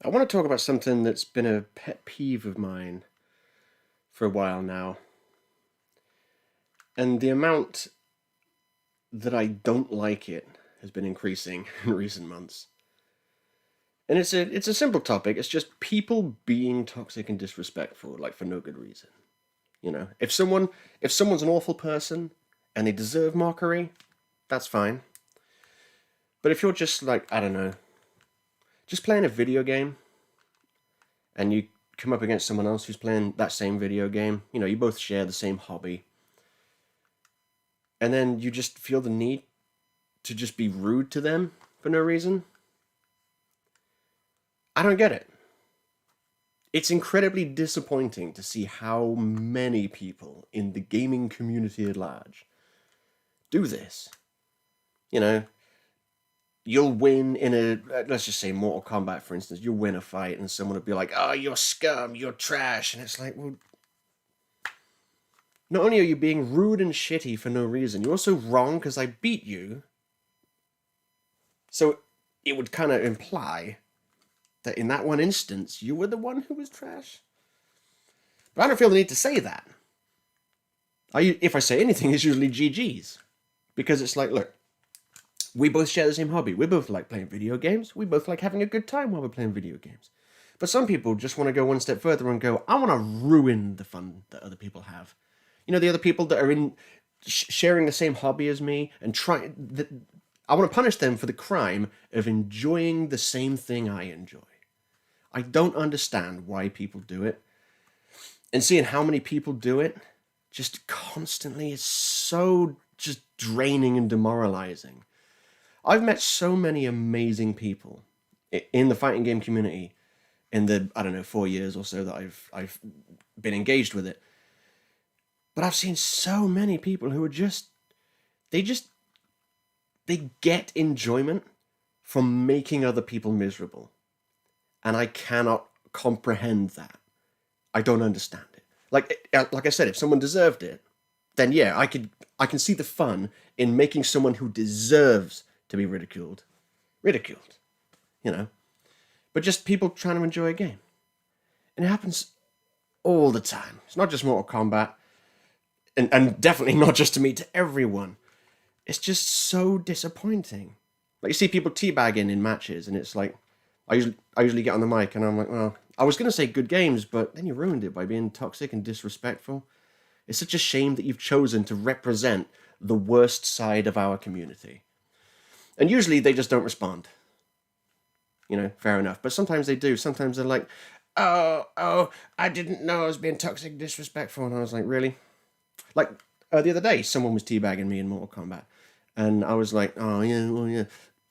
I want to talk about something that's been a pet peeve of mine for a while now. And the amount that I don't like it has been increasing in recent months. And it's a simple topic. It's just people being toxic and disrespectful, like for no good reason. You know, if someone's an awful person and they deserve mockery, that's fine. But if you're just like, I don't know, just playing a video game and you come up against someone else who's playing that same video game, you both share the same hobby, and then you just feel the need to just be rude to them for no reason, I don't get it. It's incredibly disappointing to see how many people in the gaming community at large do this. You know, you'll win in let's just say Mortal Kombat, for instance. You'll win a fight and someone will be like, oh, you're scum, you're trash. And it's like, well, not only are you being rude and shitty for no reason, you're also wrong because I beat you. So it would kind of imply that in that one instance, you were the one who was trash. But I don't feel the need to say that. If I say anything, it's usually GG's. Because it's like, look, we both share the same hobby. We both like playing video games. We both like having a good time while we're playing video games. But some people just want to go one step further and go, I want to ruin the fun that other people have. The other people that are sharing the same hobby as me and I want to punish them for the crime of enjoying the same thing I enjoy. I don't understand why people do it. And seeing how many people do it just constantly is so just draining and demoralizing. I've met so many amazing people in the fighting game community in the, 4 years or so that I've been engaged with it. But I've seen so many people who are they get enjoyment from making other people miserable. And I cannot comprehend that. I don't understand it. Like I said, if someone deserved it, then yeah, I can see the fun in making someone who deserves to be ridiculed. But just people trying to enjoy a game. And it happens all the time. It's not just Mortal Kombat. And definitely not just to me, to everyone. It's just so disappointing. Like, you see people teabagging in matches, and it's like, I usually get on the mic, and I'm like, well, I was going to say good games, but then you ruined it by being toxic and disrespectful. It's such a shame that you've chosen to represent the worst side of our community. And usually they just don't respond. Fair enough. But sometimes they do. Sometimes they're like, oh, I didn't know I was being toxic, disrespectful. And I was like, really? Like, the other day, someone was teabagging me in Mortal Kombat. And I was like, oh, yeah, well, yeah.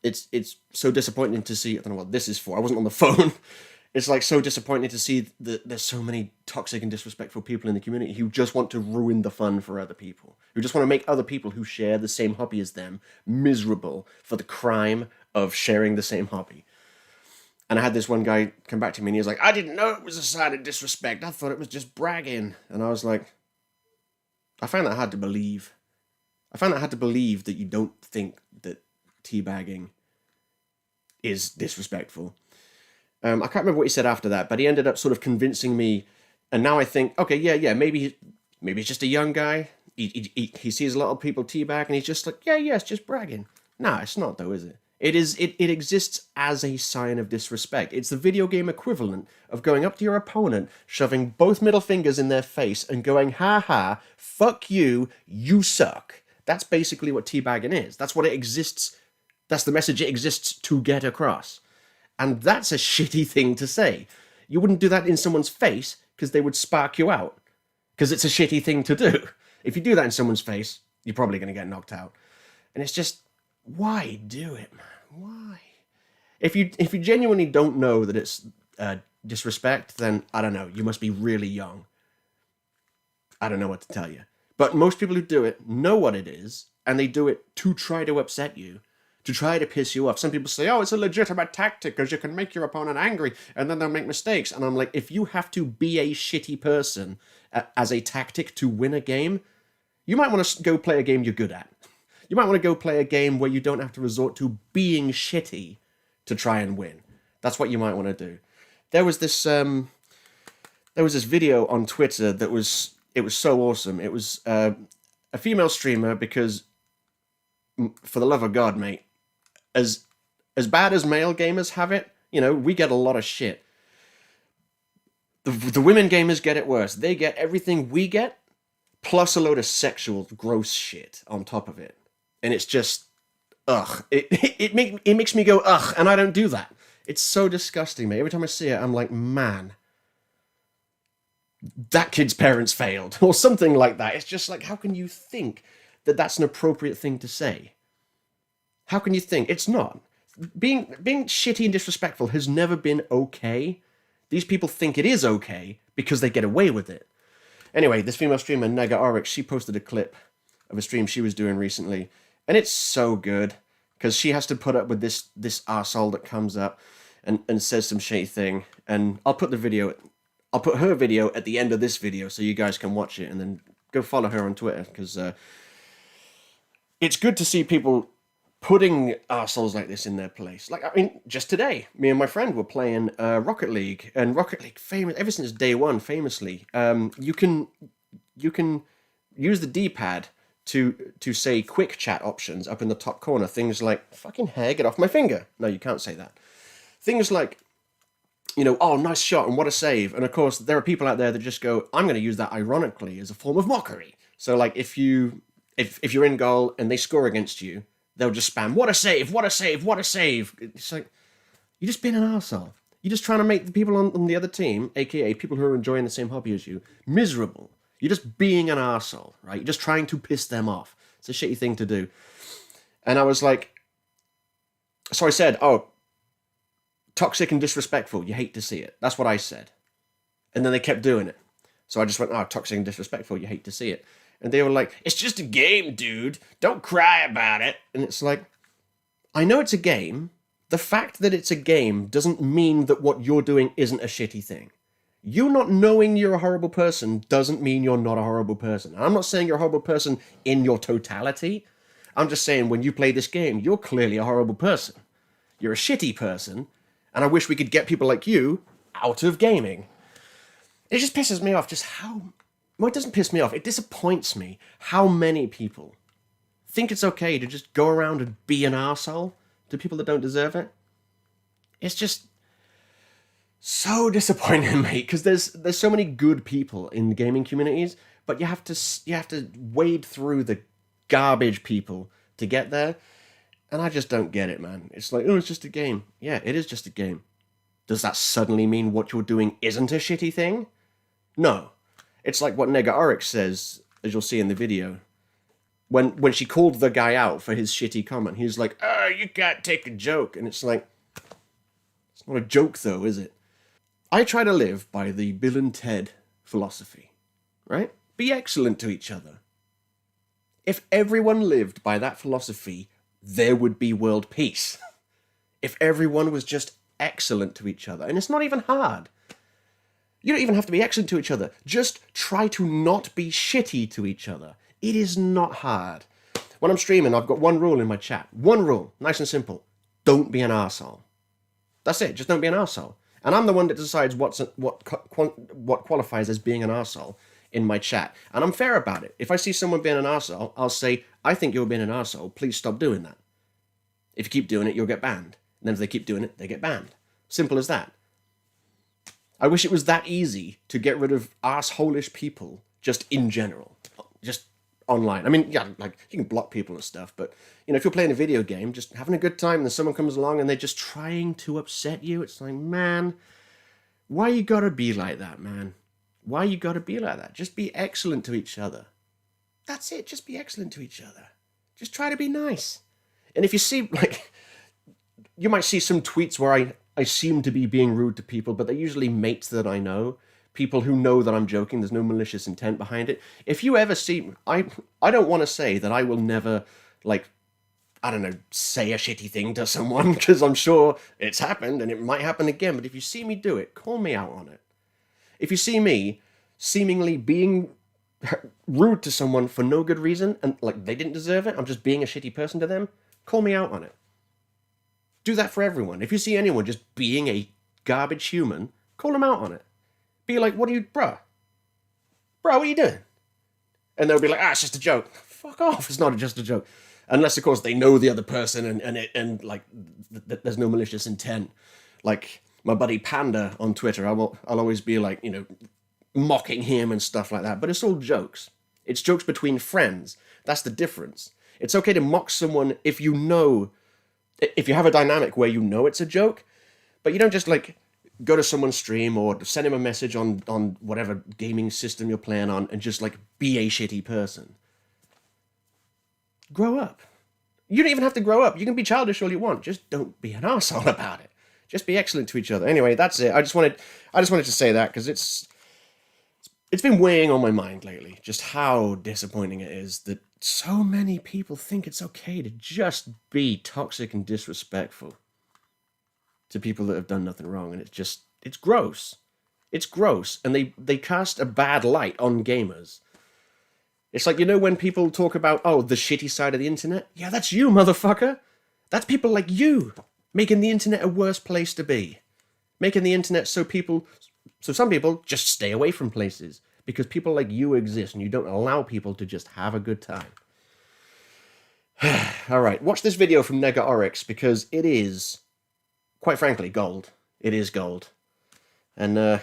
It's so disappointing to see. I don't know what this is for. I wasn't on the phone. It's like so disappointing to see that there's so many toxic and disrespectful people in the community who just want to ruin the fun for other people. Who just want to make other people who share the same hobby as them miserable for the crime of sharing the same hobby. And I had this one guy come back to me and he was like, I didn't know it was a sign of disrespect. I thought it was just bragging. And I was like, I find that hard to believe. I find that hard to believe that you don't think that teabagging is disrespectful. I can't remember what he said after that, but he ended up sort of convincing me. And now I think, okay, yeah, maybe he's just a young guy. He sees a lot of people teabag, and he's just like, yeah, it's just bragging. Nah, it's not though, is it? It exists as a sign of disrespect. It's the video game equivalent of going up to your opponent, shoving both middle fingers in their face, and going, ha ha, fuck you, you suck. That's basically what teabagging is. That's what it exists. That's the message it exists to get across. And that's a shitty thing to say. You wouldn't do that in someone's face because they would spark you out. Because it's a shitty thing to do. If you do that in someone's face, you're probably going to get knocked out. And it's just, why do it, man? Why? If you genuinely don't know that it's disrespect, then I don't know. You must be really young. I don't know what to tell you. But most people who do it know what it is, and they do it to try to upset you, to try to piss you off. Some people say, oh, it's a legitimate tactic because you can make your opponent angry, and then they'll make mistakes. And I'm like, if you have to be a shitty person as a tactic to win a game, you might want to go play a game you're good at. You might want to go play a game where you don't have to resort to being shitty to try and win. That's what you might want to do. There was this video on Twitter that was so awesome. It was a female streamer because, for the love of God, mate, as bad as male gamers have it, we get a lot of shit. The women gamers get it worse. They get everything we get, plus a load of sexual gross shit on top of it. And it's just, ugh. It makes me go, ugh, and I don't do that. It's so disgusting, mate. Every time I see it, I'm like, man, that kid's parents failed, or something like that. It's just like, how can you think that that's an appropriate thing to say? How can you think? It's not. Being shitty and disrespectful has never been okay. These people think it is okay because they get away with it. Anyway, this female streamer, Nega Oryx, she posted a clip of a stream she was doing recently, and it's so good, because she has to put up with this arsehole that comes up and says some shitty thing, and I'll put her video at the end of this video so you guys can watch it, and then go follow her on Twitter, because it's good to see people putting arseholes like this in their place. Like, I mean, just today, me and my friend were playing Rocket League, and Rocket League, famous ever since day one, famously, you can use the D-pad to say quick chat options up in the top corner. Things like, fucking hair, get off my finger. No, you can't say that. Things like, oh, nice shot and what a save. And of course, there are people out there that just go, I'm going to use that ironically as a form of mockery. So like, if you're in goal and they score against you, they'll just spam, what a save, what a save, what a save. It's like, you're just being an arsehole. You're just trying to make the people on the other team, aka people who are enjoying the same hobby as you, miserable. You're just being an arsehole, right? You're just trying to piss them off. It's a shitty thing to do. And I was like, so I said, oh, toxic and disrespectful, you hate to see it. That's what I said. And then they kept doing it. So I just went, oh, toxic and disrespectful, you hate to see it. And they were like, it's just a game, dude. Don't cry about it. And it's like, I know it's a game. The fact that it's a game doesn't mean that what you're doing isn't a shitty thing. You not knowing you're a horrible person doesn't mean you're not a horrible person. I'm not saying you're a horrible person in your totality. I'm just saying when you play this game, you're clearly a horrible person. You're a shitty person. And I wish we could get people like you out of gaming. It just pisses me off just how... Well, it doesn't piss me off. It disappoints me how many people think it's okay to just go around and be an arsehole to people that don't deserve it. It's just so disappointing, mate, because there's so many good people in gaming communities, but you have to wade through the garbage people to get there, and I just don't get it, man. It's like, oh, it's just a game. Yeah, it is just a game. Does that suddenly mean what you're doing isn't a shitty thing? No. It's like what Nega Oryx says, as you'll see in the video. When she called the guy out for his shitty comment, he's like, oh, you can't take a joke. And it's like, it's not a joke though, is it? I try to live by the Bill and Ted philosophy, right? Be excellent to each other. If everyone lived by that philosophy, there would be world peace. If everyone was just excellent to each other. And it's not even hard. You don't even have to be excellent to each other. Just try to not be shitty to each other. It is not hard. When I'm streaming, I've got one rule in my chat. One rule. Nice and simple. Don't be an arsehole. That's it. Just don't be an arsehole. And I'm the one that decides what qualifies as being an arsehole in my chat. And I'm fair about it. If I see someone being an arsehole, I'll say, I think you're being an arsehole. Please stop doing that. If you keep doing it, you'll get banned. And then if they keep doing it, they get banned. Simple as that. I wish it was that easy to get rid of arseholish people just in general. Just online. I mean, yeah, like, you can block people and stuff, but, if you're playing a video game, just having a good time, and then someone comes along and they're just trying to upset you, it's like, man, why you gotta be like that, man? Why you gotta be like that? Just be excellent to each other. That's it, just be excellent to each other. Just try to be nice. And if you see, like, you might see some tweets where I seem to be being rude to people, but they're usually mates that I know. People who know that I'm joking. There's no malicious intent behind it. If you ever see... I don't want to say that I will never, like, I don't know, say a shitty thing to someone, because I'm sure it's happened, and it might happen again. But if you see me do it, call me out on it. If you see me seemingly being rude to someone for no good reason, and, like, they didn't deserve it, I'm just being a shitty person to them, call me out on it. Do that for everyone. If you see anyone just being a garbage human, Call them out on it. Be like, what are you, bruh, what are you doing? And they'll be like, it's just a joke. Fuck off, it's not just a joke. Unless, of course, they know the other person and like, there's no malicious intent. Like, my buddy Panda on Twitter, I'll always be like, you know, mocking him and stuff like that. But it's all jokes. It's jokes between friends. That's the difference. It's okay to mock someone if you have a dynamic where you know it's a joke, but you don't just like go to someone's stream or send him a message on whatever gaming system you're playing on and just like be a shitty person. Grow up. You don't even have to grow up. You can be childish all you want. Just don't be an arsehole about it. Just be excellent to each other. Anyway, that's it. I just wanted to say that because it's been weighing on my mind lately, just how disappointing it is that so many people think it's okay to just be toxic and disrespectful to people that have done nothing wrong. And it's gross. It's gross. And they cast a bad light on gamers. It's like, you know, when people talk about, the shitty side of the internet? Yeah, that's you, motherfucker. That's people like you making the internet a worse place to be. Making the internet so some people just stay away from places because people like you exist and you don't allow people to just have a good time. All right, watch this video from Nega Oryx because it is, quite frankly, gold. It is gold. And I'm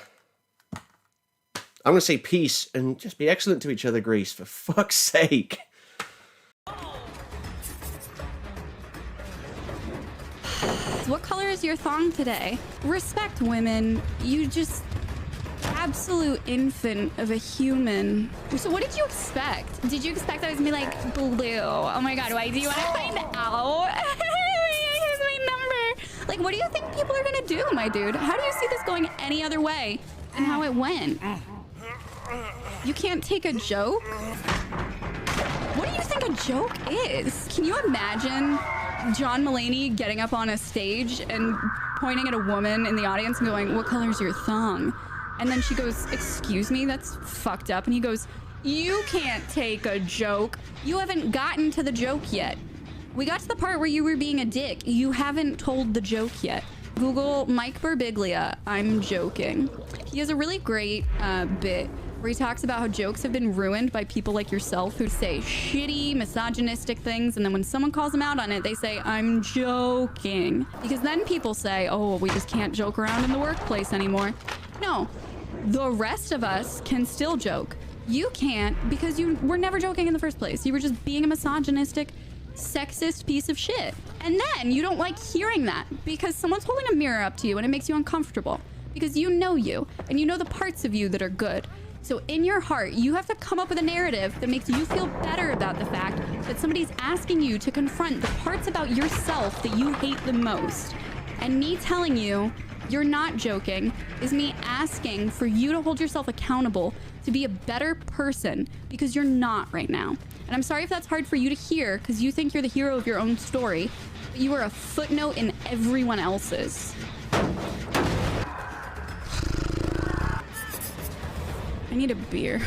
going to say peace and just be excellent to each other, Greece, for fuck's sake. What color is your thong today? Respect women. You just absolute infant of a human. So what did you expect? Did you expect I was gonna be like blue? Oh my god, why do you want to find out? Here's my number. Like, what do you think people are gonna do, my dude? How do you see this going any other way than how it went? You can't take a joke? What do you think a joke is? Can you imagine John Mulaney getting up on a stage and pointing at a woman in the audience and going, what color's your thong? And then she goes, excuse me, that's fucked up. And he goes, you can't take a joke. You haven't gotten to the joke yet. We got to the part where you were being a dick. You haven't told the joke yet. Google Mike Birbiglia, I'm joking. He has a really great bit where he talks about how jokes have been ruined by people like yourself who say shitty, misogynistic things, and then when someone calls them out on it, they say, I'm joking. Because then people say, oh, we just can't joke around in the workplace anymore. No, the rest of us can still joke. You can't because you were never joking in the first place. You were just being a misogynistic, sexist piece of shit. And then you don't like hearing that because someone's holding a mirror up to you and it makes you uncomfortable because you know you and you know the parts of you that are good. So in your heart, you have to come up with a narrative that makes you feel better about the fact that somebody's asking you to confront the parts about yourself that you hate the most. And me telling you you're not joking is me asking for you to hold yourself accountable to be a better person because you're not right now. And I'm sorry if that's hard for you to hear because you think you're the hero of your own story, but you are a footnote in everyone else's. I need a beer.